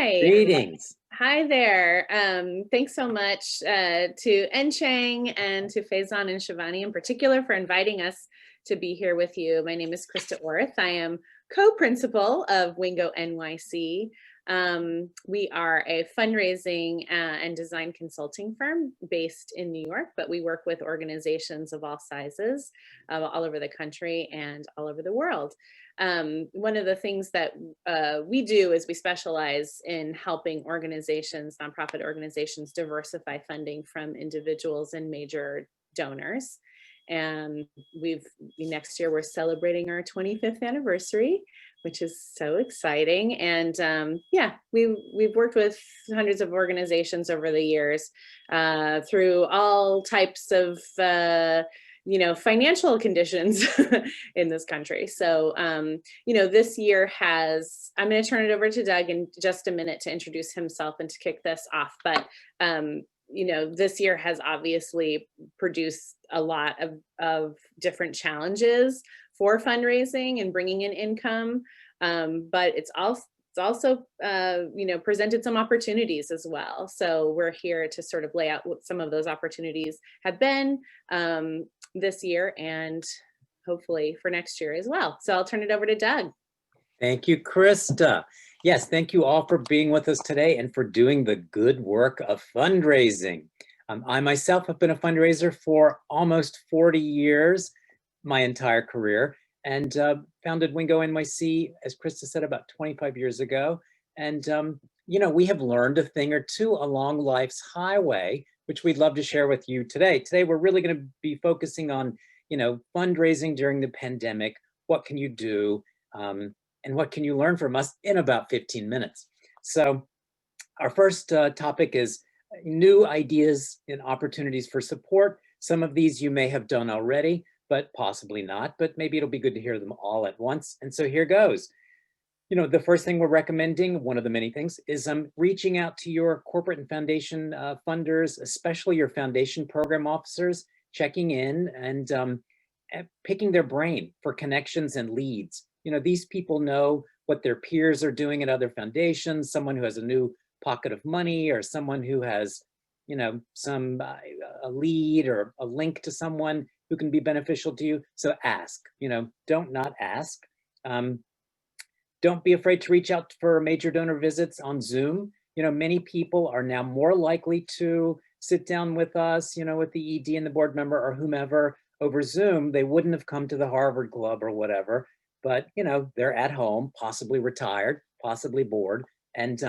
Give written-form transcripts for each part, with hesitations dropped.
Hi. Greetings. Hi there. Thanks so much to NCheng and to Faison and Shivani in particular for inviting us to be here with you. My name is Christa Orth. I am co-principal of Wingo NYC. We are a fundraising and design consulting firm based in New York, but we work with organizations of all sizes all over the country and all over the world. One of the things that we do is we specialize in helping organizations, nonprofit organizations, diversify funding from individuals and major donors. And next year we're celebrating our 25th anniversary, which is so exciting. And yeah, we've worked with hundreds of organizations over the years through all types of financial conditions in this country. So, this year I'm going to turn it over to Doug in just a minute to introduce himself and to kick this off. But, this year has obviously produced a lot of different challenges for fundraising and bringing in income. But it's also presented some opportunities as well. So we're here to sort of lay out what some of those opportunities have been this year and hopefully for next year as well. So I'll turn it over to Doug. Thank you, Christa. Yes, thank you all for being with us today and for doing the good work of fundraising. I myself have been a fundraiser for almost 40 years, my entire career, and founded Wingo NYC, as Christa said, about 25 years ago. And, we have learned a thing or two along life's highway, which we'd love to share with you today. Today, we're really going to be focusing on, fundraising during the pandemic. What can you do? And what can you learn from us in about 15 minutes? So our first topic is new ideas and opportunities for support. Some of these you may have done already, but possibly not, but maybe it'll be good to hear them all at once. And so here goes. The first thing we're recommending, one of the many things, is reaching out to your corporate and foundation funders, especially your foundation program officers, checking in and picking their brain for connections and leads. These people know what their peers are doing at other foundations, someone who has a new pocket of money or someone who has, a lead or a link to someone who can be beneficial to you. So ask, don't not ask. Don't be afraid to reach out for major donor visits on Zoom. Many people are now more likely to sit down with us, with the ED and the board member or whomever over Zoom. They wouldn't have come to the Harvard Club or whatever, but they're at home, possibly retired, possibly bored, and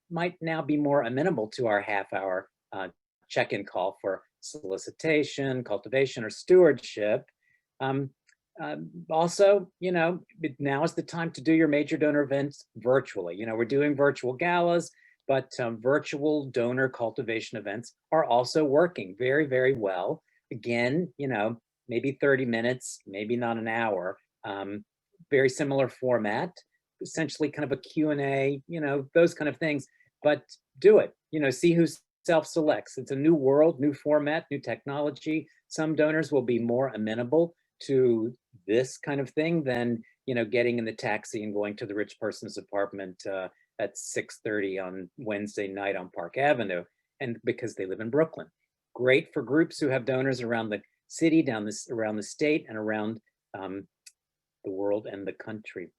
might now be more amenable to our half-hour check-in call for solicitation, cultivation, or stewardship. Also, now is the time to do your major donor events virtually. We're doing virtual galas, but virtual donor cultivation events are also working very, very well. Again, maybe 30 minutes, maybe not an hour. Very similar format, essentially kind of a Q&A, those kind of things, but do it, see who self-selects. It's a new world, new format, new technology. Some donors will be more amenable to this kind of thing than, getting in the taxi and going to the rich person's apartment at 6:30 on Wednesday night on Park Avenue, and because they live in Brooklyn. Great for groups who have donors around the city, around the state, and around the world and the country.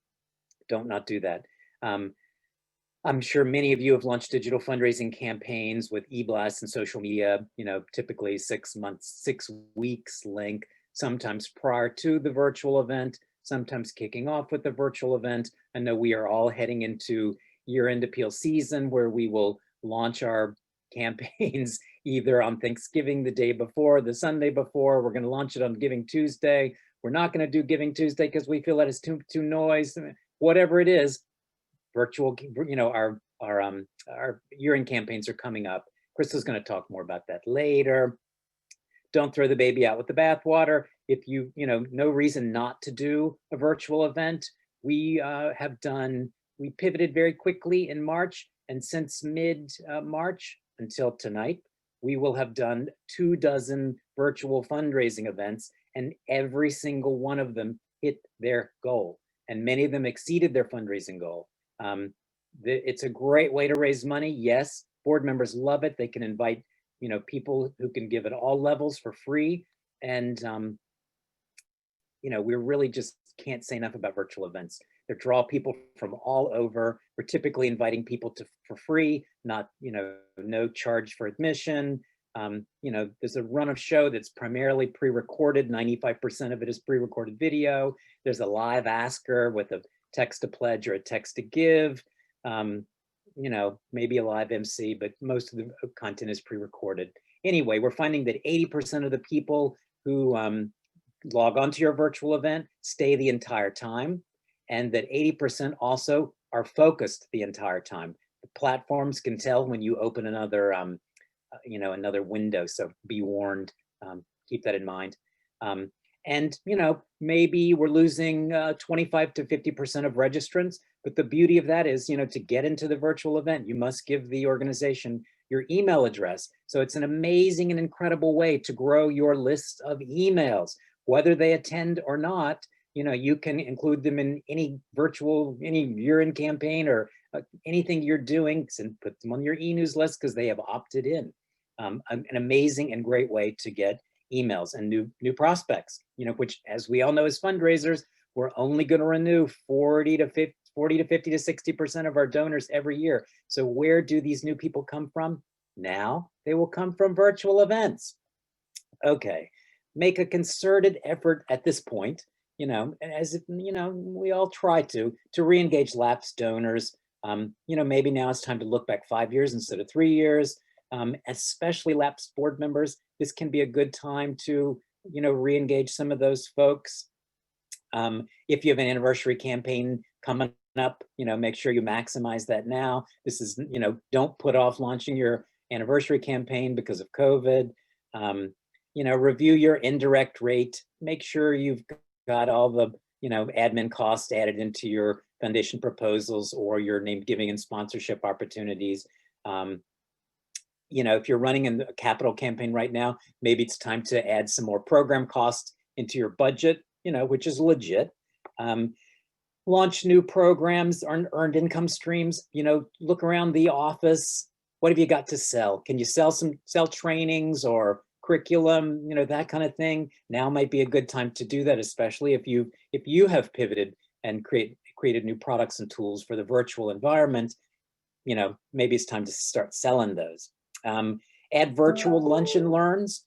Don't not do that. I'm sure many of you have launched digital fundraising campaigns with e-blasts and social media, typically 6 months, 6 weeks length, sometimes prior to the virtual event, sometimes kicking off with the virtual event. I know we are all heading into year-end appeal season where we will launch our campaigns either on Thanksgiving the day before, the Sunday before. We're going to launch it on Giving Tuesday. We're not going to do Giving Tuesday because we feel that it's too noise. Whatever it is, virtual, our year-end campaigns are coming up. Christa's going to talk more about that later. Don't throw the baby out with the bathwater. If no reason not to do a virtual event. We pivoted very quickly in March, and since mid-March until tonight, we will have done 24 virtual fundraising events, and every single one of them hit their goal, and many of them exceeded their fundraising goal. It's a great way to raise money. Yes, board members love it. They can invite, people who can give at all levels for free. And, we really just can't say enough about virtual events. They draw people from all over. We're typically inviting people for free, not, no charge for admission. There's a run of show that's primarily pre-recorded. 95% of it is pre-recorded video. There's a live asker with a text to pledge or a text to give. Maybe a live MC, but most of the content is pre-recorded. Anyway, we're finding that 80% of the people who log onto your virtual event stay the entire time, and that 80% also are focused the entire time. The platforms can tell when you open another, another window, so be warned, keep that in mind. And maybe we're losing 25 to 50% of registrants, but the beauty of that is, to get into the virtual event, you must give the organization your email address. So it's an amazing and incredible way to grow your list of emails, whether they attend or not. You can include them in any year-end campaign or anything you're doing, and put them on your e-news list because they have opted in. An amazing and great way to get emails and new prospects, which, as we all know, as fundraisers, we're only going to renew 40 to 50 to 60% of our donors every year. So where do these new people come from? Now they will come from virtual events. Okay, make a concerted effort at this point, as if, we all try to re-engage lapsed donors. Maybe now it's time to look back 5 years instead of 3 years. Especially lapsed board members, this can be a good time to, re-engage some of those folks. If you have an anniversary campaign coming up, make sure you maximize that now. This is, don't put off launching your anniversary campaign because of COVID. Review your indirect rate. Make sure you've got all the, admin costs added into your foundation proposals or your name giving and sponsorship opportunities. If you're running a capital campaign right now, maybe it's time to add some more program costs into your budget, which is legit. Launch new programs, earned income streams, look around the office. What have you got to sell? Can you sell trainings or curriculum, that kind of thing? Now might be a good time to do that, especially if you have pivoted and created new products and tools for the virtual environment. Maybe it's time to start selling those. Add virtual lunch and learns.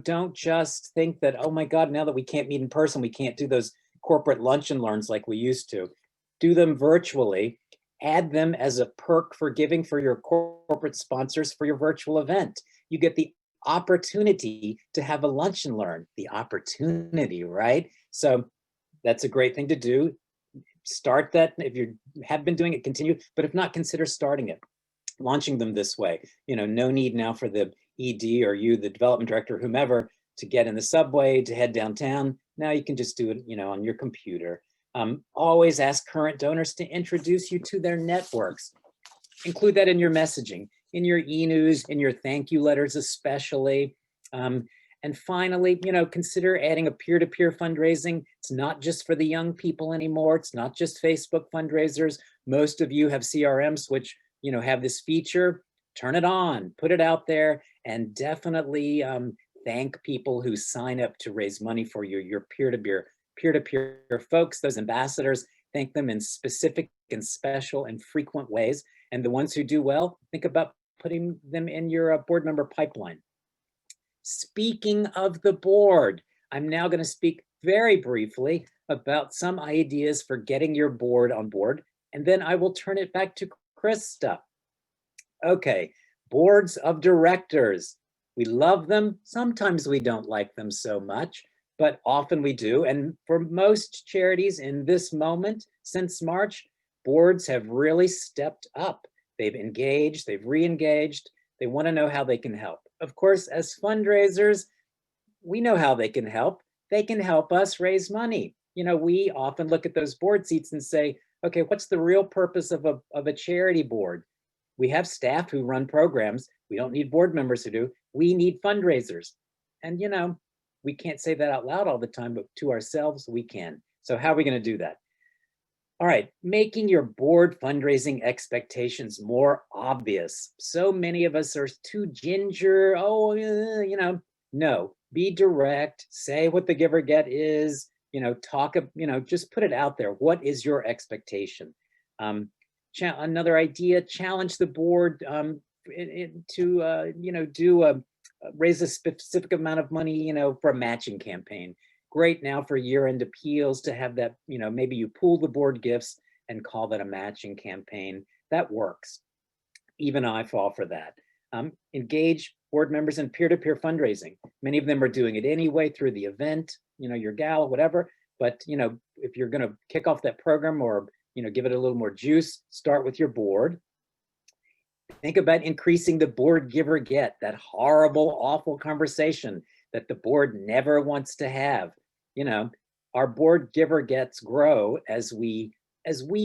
Don't just think that, oh my God, now that we can't meet in person, we can't do those corporate lunch and learns like we used to. Do them virtually. Add them as a perk for giving for your corporate sponsors for your virtual event. You get the opportunity to have a lunch and learn. The opportunity, right? So that's a great thing to do. Start that. If you have been doing it, continue. But if not, consider starting it. Launching them this way. No need now for the ED or you, the development director, whomever, to get in the subway, to head downtown. Now you can just do it, on your computer. Always ask current donors to introduce you to their networks. Include that in your messaging, in your e-news, in your thank you letters especially. And finally, consider adding a peer-to-peer fundraising. It's not just for the young people anymore. It's not just Facebook fundraisers. Most of you have CRMs, which have this feature. Turn it on, put it out there, and definitely thank people who sign up to raise money for you, your peer-to-peer folks, those ambassadors. Thank them in specific and special and frequent ways. And the ones who do well, think about putting them in your board member pipeline. Speaking of the board, I'm now going to speak very briefly about some ideas for getting your board on board, and then I will turn it back to Christa. Okay, boards of directors. We love them. Sometimes we don't like them so much, but often we do. And for most charities in this moment, since March, boards have really stepped up. They've engaged, they've re-engaged. They want to know how they can help. Of course, as fundraisers, we know how they can help. They can help us raise money. We often look at those board seats and say, okay, what's the real purpose of a charity board? We have staff who run programs. We don't need board members who do. We need fundraisers. And we can't say that out loud all the time, but to ourselves, we can. So how are we going to do that? All right, making your board fundraising expectations more obvious. So many of us are too ginger. Oh, no, be direct, say what the give or get is, talk, just put it out there. What is your expectation? Another idea, challenge the board to raise a specific amount of money, for a matching campaign. Great now for year-end appeals to have that, maybe you pool the board gifts and call that a matching campaign. That works. Even I fall for that. Engage board members in peer-to-peer fundraising. Many of them are doing it anyway through the event, your gala, whatever. But, if you're going to kick off that program or, give it a little more juice, start with your board. Think about increasing the board give or get, that horrible, awful conversation that the board never wants to have. Our board give or gets grow as we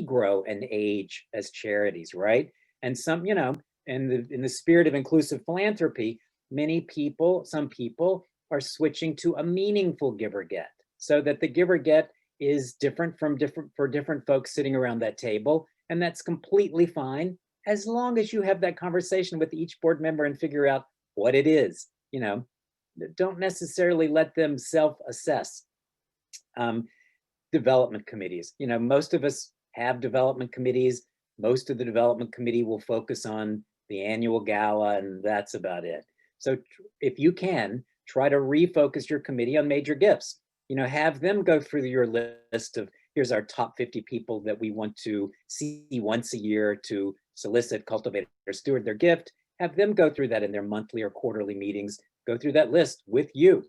grow and age as charities, right? And some, in the spirit of inclusive philanthropy, some people are switching to a meaningful give or get, so that the give or get is different for different folks sitting around that table, and that's completely fine as long as you have that conversation with each board member and figure out what it is. Don't necessarily let them self-assess. Development committees. Most of us have development committees. Most of the development committee will focus on the annual gala, and that's about it. So if you can, try to refocus your committee on major gifts. Have them go through your list of, here's our top 50 people that we want to see once a year to solicit, cultivate, or steward their gift. Have them go through that in their monthly or quarterly meetings. Go through that list with you,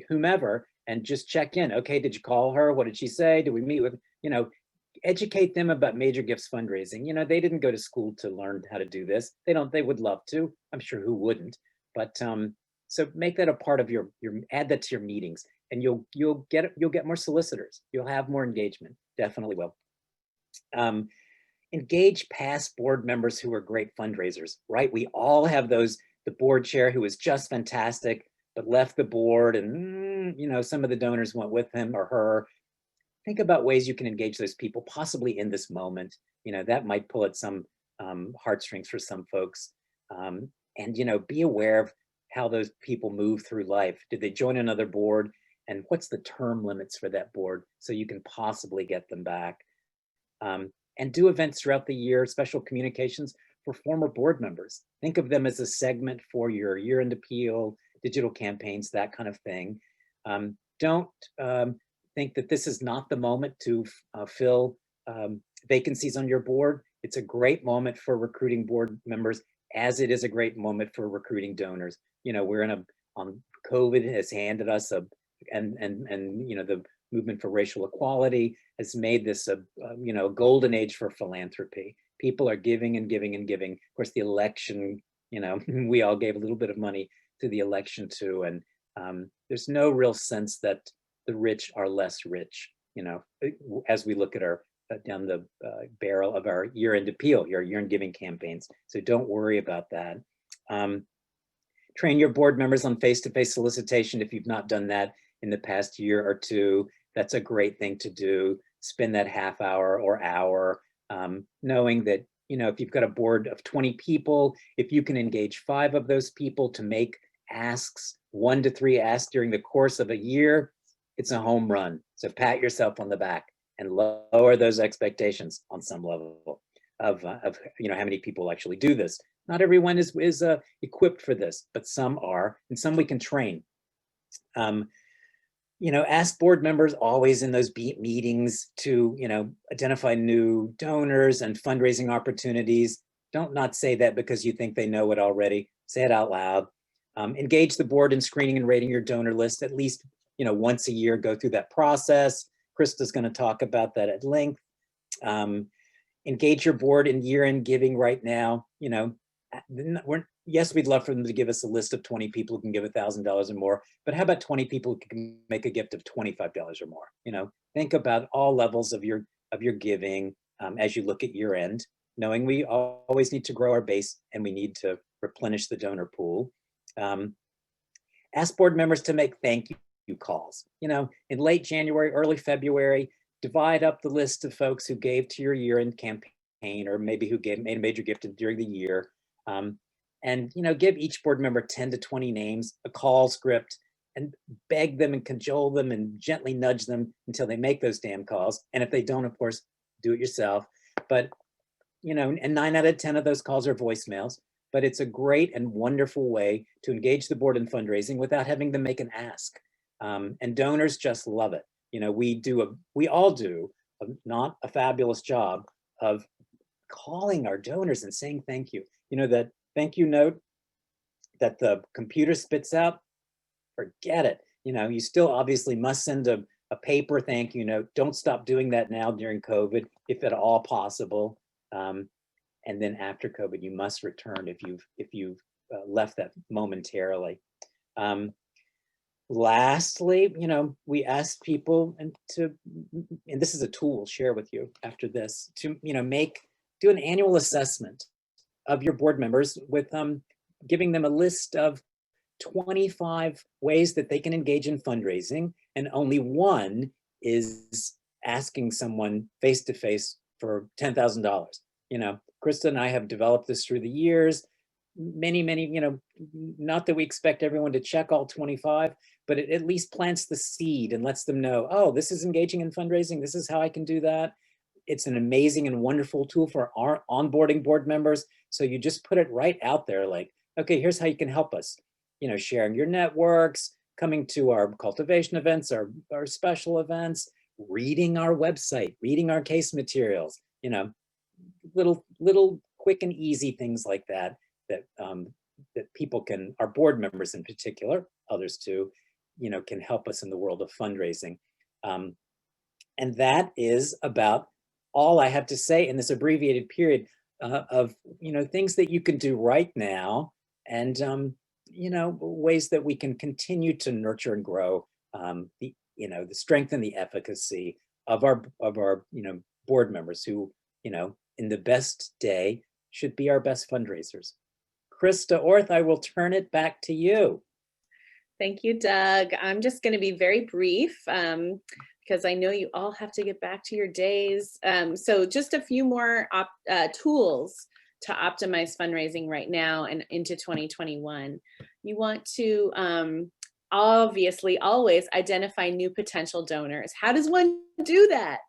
whomever, and just check in. Okay, did you call her? What did she say? Did we meet with, educate them about major gifts fundraising. They didn't go to school to learn how to do this. They would love to. I'm sure who wouldn't. But so make that a part of your add that to your meetings, and you'll get more solicitors. You'll have more engagement. Definitely will. Engage past board members who are great fundraisers, right? We all have those, the board chair who is just fantastic, but left the board and, some of the donors went with him or her. Think about ways you can engage those people, possibly in this moment. That might pull at some heartstrings for some folks. And, be aware of how those people move through life. Did they join another board? And what's the term limits for that board so you can possibly get them back? And do events throughout the year, special communications for former board members. Think of them as a segment for your year-end appeal, digital campaigns, that kind of thing. Don't think that this is not the moment to fill vacancies on your board. It's a great moment for recruiting board members, as it is a great moment for recruiting donors. We're COVID has handed us the movement for racial equality has made this a golden age for philanthropy. People are giving and giving and giving. Of course, the election, we all gave a little bit of money to the election too, and there's no real sense that the rich are less rich, as we look at our down the barrel of our year-end appeal, your year-end giving campaigns. So don't worry about that. Train your board members on face-to-face solicitation if you've not done that in the past year or two. That's a great thing to do. Spend that half hour or hour knowing that, if you've got a board of 20 people, if you can engage 5 of those people to make asks, 1 to 3 asks during the course of a year, it's a home run. So pat yourself on the back and lower those expectations on some level of how many people actually do this. Not everyone is equipped for this, but some are, and some we can train. Ask board members always in those meetings to, identify new donors and fundraising opportunities. Don't not say that because you think they know it already. Say it out loud. Engage the board in screening and rating your donor list at least, once a year. Go through that process. Christa's going to talk about that at length. Engage your board in year-end giving right now. Yes, we'd love for them to give us a list of 20 people who can give $1,000 or more, but how about 20 people who can make a gift of $25 or more? Think about all levels of your giving as you look at year end, knowing we always need to grow our base and we need to replenish the donor pool. Ask board members to make thank you calls. In late January, early February, divide up the list of folks who gave to your year-end campaign, or maybe who made a major gift during the year. And give each board member 10 to 20 names, a call script, and beg them and cajole them and gently nudge them until they make those damn calls. And if they don't, of course, do it yourself. But, and 9 out of 10 of those calls are voicemails. But it's a great and wonderful way to engage the board in fundraising without having them make an ask. And donors just love it. We all do not a fabulous job of calling our donors and saying thank you. That thank you note that the computer spits out, forget it. You still obviously must send a paper thank you note. Don't stop doing that now during COVID, if at all possible. And then after COVID, you must return if you've left that momentarily. Lastly, we asked people and this is a tool we'll share with you after this, to do an annual assessment of your board members with giving them a list of 25 ways that they can engage in fundraising, and only one is asking someone face-to-face for $10,000. Christa and I have developed this through the years. Many, not that we expect everyone to check all 25, but it at least plants the seed and lets them know, oh, this is engaging in fundraising. This is how I can do that. It's an amazing and wonderful tool for our onboarding board members. So you just put it right out there, like, okay, here's how you can help us. Sharing your networks, coming to our cultivation events, our special events, reading our website, reading our case materials, little quick and easy things like that people can, our board members in particular, others too, can help us in the world of fundraising. And that is about all I have to say in this abbreviated period of things that you can do right now, and ways that we can continue to nurture and grow the strength and the efficacy of our board members who in the best day should be our best fundraisers. Christa, Orth, I will turn it back to you. Thank you, Doug. I'm just going to be very brief because I know you all have to get back to your days. So just a few more tools to optimize fundraising right now and into 2021. You want to obviously always identify new potential donors. How does one do that?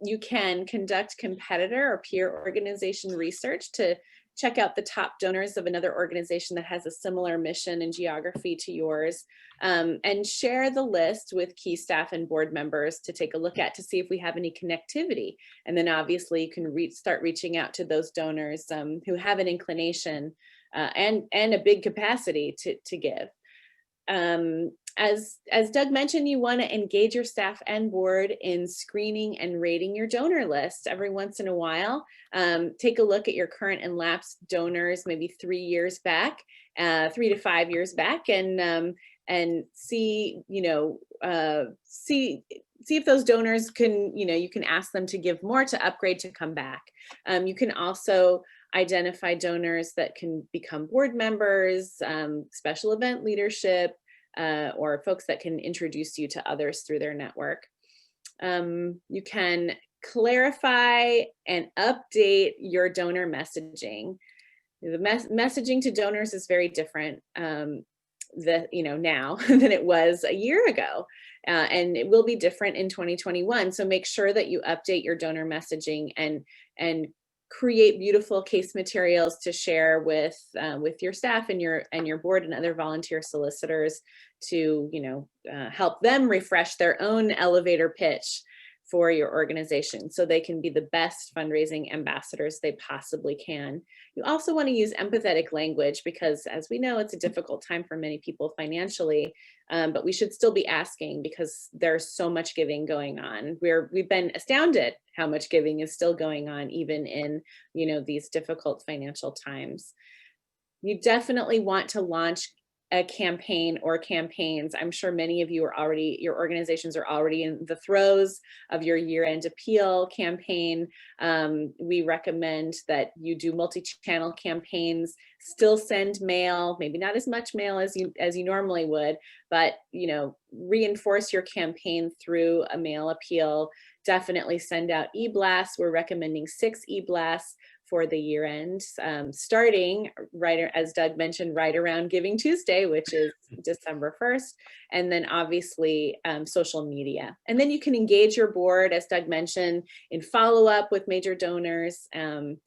You can conduct competitor or peer organization research to check out the top donors of another organization that has a similar mission and geography to yours, and share the list with key staff and board members to take a look at to see if we have any connectivity. And then obviously you can start reaching out to those donors who have an inclination and a big capacity to give. As Doug mentioned, you want to engage your staff and board in screening and rating your donor list every once in a while. Take a look at your current and lapsed donors, maybe 3 years back, 3 to 5 years back, and see, see if those donors can, you can ask them to give more, to upgrade, to come back. You can also identify donors that can become board members, special event leadership, or folks that can introduce you to others through their network. You can clarify and update your donor messaging. The messaging to donors is very different now than it was a year ago. And it will be different in 2021. So make sure that you update your donor messaging and create beautiful case materials to share with your staff and your board and other volunteer solicitors to help them refresh their own elevator pitch for your organization so they can be the best fundraising ambassadors they possibly can. You also want to use empathetic language because, as we know, it's a difficult time for many people financially, but we should still be asking because there's so much giving going on. We've been astounded how much giving is still going on even in these difficult financial times. You definitely want to launch a campaign or campaigns. I'm sure many of you are already, your organizations are already in the throes of your year-end appeal campaign. We recommend that you do multi-channel campaigns, still send mail, maybe not as much mail as you normally would, but reinforce your campaign through a mail appeal. Definitely send out e-blasts. We're recommending 6 e-blasts for the year end, starting right, as Doug mentioned, right around Giving Tuesday, which is December 1st. And then obviously social media. And then you can engage your board, as Doug mentioned, in follow-up with major donors, and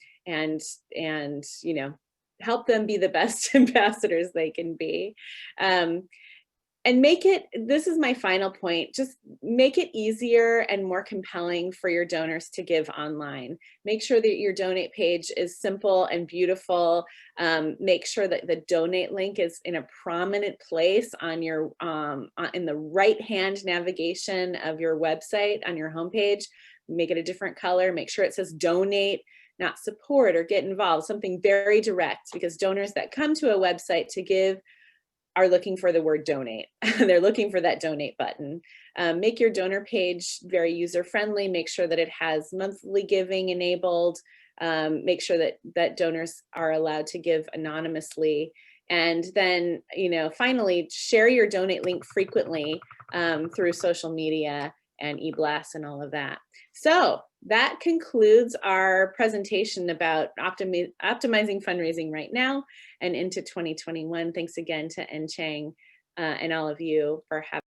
help them be the best ambassadors they can be. And make it, this is my final point, just make it easier and more compelling for your donors to give online. Make sure that your donate page is simple and beautiful. Make sure that the donate link is in a prominent place on your, in the right-hand navigation of your website on your homepage. Make it a different color. Make sure it says donate, not support or get involved, something very direct, because donors that come to a website to give are looking for the word donate. They're looking for that donate button. Make your donor page very user-friendly. Make sure that it has monthly giving enabled. Make sure that donors are allowed to give anonymously. And then, finally, share your donate link frequently through social media and e-blasts and all of that. So that concludes our presentation about optimizing fundraising right now and into 2021. Thanks again to NCheng and all of you for having